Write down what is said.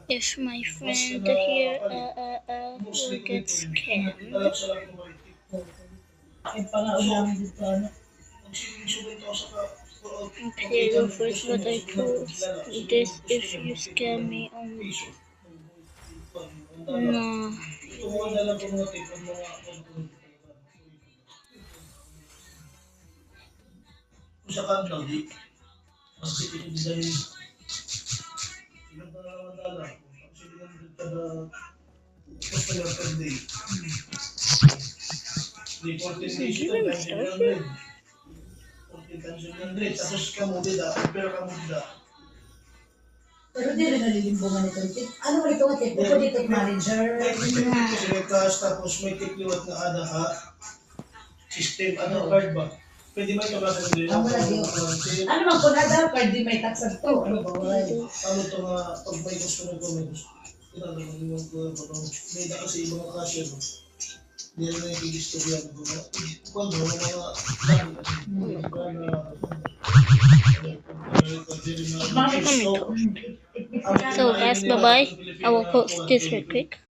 if my friend here will get scammed. Okay, the first what I post this if you scam me on no. Give him starfish. Pero di rin nalilimbungan nito. Ano ito nga tipo? Dito manager. Tapos may tipliwat na ada ha. System, ano, card ba? Pwede mo ito kasi din. Ano man kung ada, card di may taxad to. Ano ba? Ano ito nga, pag may gusto na ko, may gusto. May da kasi ibang cashier. Hindi na yung i-distribute yan. Kung ano, mga So guys, bye bye. I will post this real quick.